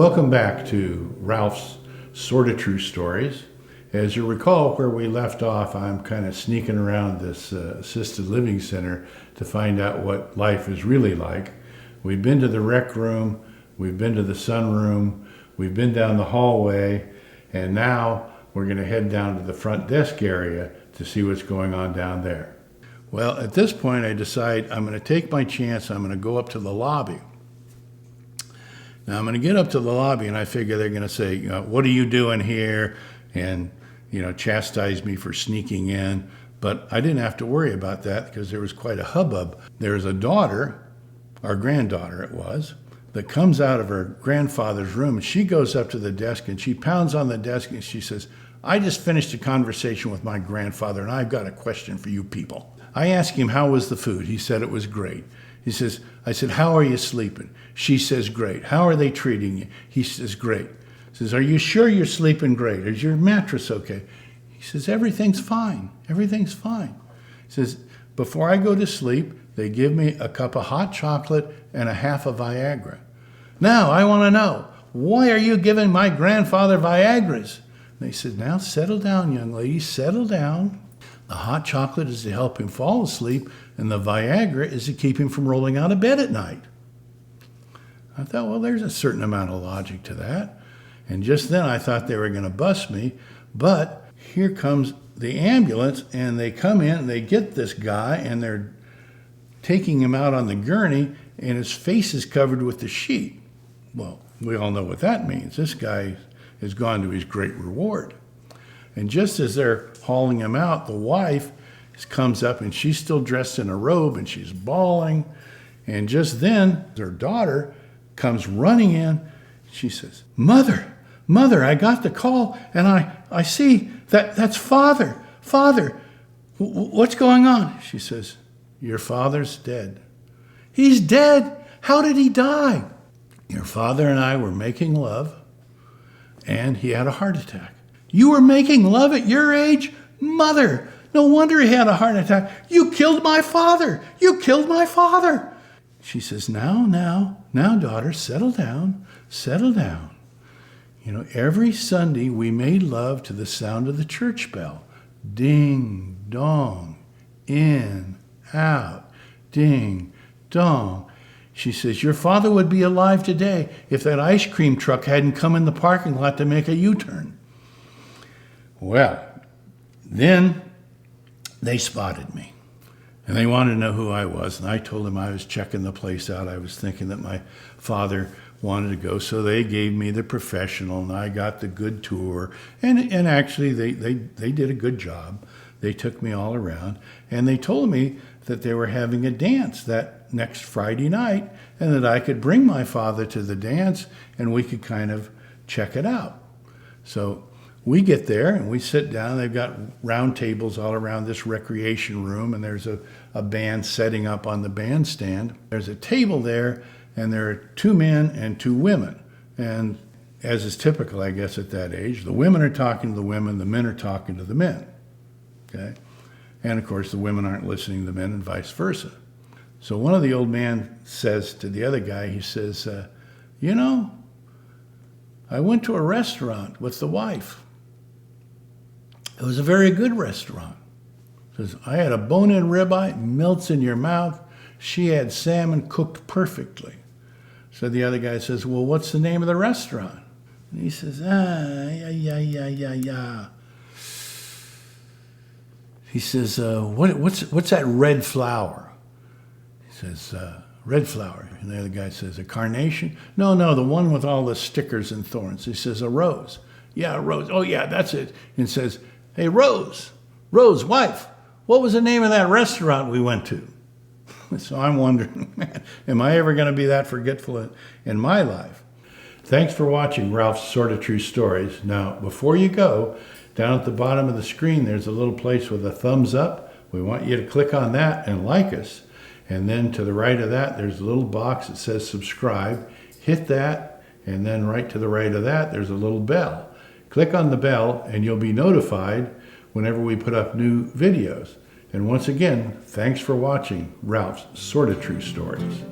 Welcome back to Ralph's Sorta True Stories. As you recall, where we left off, I'm kind of sneaking around this assisted living center to find out what life is really like. We've been to the rec room, we've been to the sunroom, we've been down the hallway, and now we're going to head down to the front desk area to see what's going on down there. Well, at this point, I decide I'm going to take my chance. I'm going to go up to the lobby. Now, I'm going to get up to the lobby, and I figure they're going to say, what are you doing here? And, chastise me for sneaking in. But I didn't have to worry about that because there was quite a hubbub. There's a daughter, our granddaughter it was, that comes out of her grandfather's room, and she goes up to the desk, and she pounds on the desk, and she says, I just finished a conversation with my grandfather, and I've got a question for you people. I asked him, how was the food? He said it was great. I said, how are you sleeping? She says, great. How are they treating you? He says, great. He says, are you sure you're sleeping great? Is your mattress okay? He says, everything's fine. Everything's fine. He says, before I go to sleep, they give me a cup of hot chocolate and a half of Viagra. Now, I want to know, why are you giving my grandfather Viagras? And they said, now settle down, young lady, settle down. The hot chocolate is to help him fall asleep, and the Viagra is to keep him from rolling out of bed at night. I thought, well, there's a certain amount of logic to that. And just then I thought they were going to bust me, but here comes the ambulance, and they come in, and they get this guy, and they're taking him out on the gurney, and his face is covered with the sheet. Well, we all know what that means. This guy has gone to his great reward. And just as they're hauling him out, the wife comes up, and she's still dressed in a robe, and she's bawling. And just then, her daughter comes running in. She says, Mother, I got the call, and I see that's Father. Father, what's going on? She says, your father's dead. He's dead? How did he die? Your father and I were making love, and he had a heart attack. You were making love at your age? Mother, no wonder he had a heart attack. You killed my father. You killed my father. She says, now, daughter, settle down, settle down. Every Sunday we made love to the sound of the church bell. Ding, dong, in, out, ding, dong. She says, your father would be alive today if that ice cream truck hadn't come in the parking lot to make a U-turn. Well, then they spotted me, and they wanted to know who I was, and I told them I was checking the place out. I was thinking that my father wanted to go, so they gave me the professional, and I got the good tour, and actually they did a good job. They took me all around, and they told me that they were having a dance that next Friday night, and that I could bring my father to the dance, and we could kind of check it out. So we get there and we sit down. They've got round tables all around this recreation room, and there's a band setting up on the bandstand. There's a table there, and there are two men and two women. And as is typical, I guess, at that age, the women are talking to the women, the men are talking to the men. Okay? And of course, the women aren't listening to the men, and vice versa. So one of the old men says to the other guy, he says, I went to a restaurant with the wife. It was a very good restaurant. Says, I had a bone-in ribeye, melts in your mouth. She had salmon cooked perfectly. So the other guy says, well, what's the name of the restaurant? And he says, yeah. He says, what's that red flower? He says, red flower. And the other guy says, a carnation? No, the one with all the stickers and thorns. He says, a rose. Yeah, a rose. Oh, yeah, that's it. And says, hey, Rose, wife, what was the name of that restaurant we went to? So I'm wondering, man, am I ever going to be that forgetful in my life? Thanks for watching Ralph's Sorta True Stories. Now, before you go, down at the bottom of the screen, there's a little place with a thumbs up. We want you to click on that and like us. And then to the right of that, there's a little box that says subscribe. Hit that, and then right to the right of that, there's a little bell. Click on the bell, and you'll be notified whenever we put up new videos. And once again, thanks for watching Ralph's Sorta True Stories.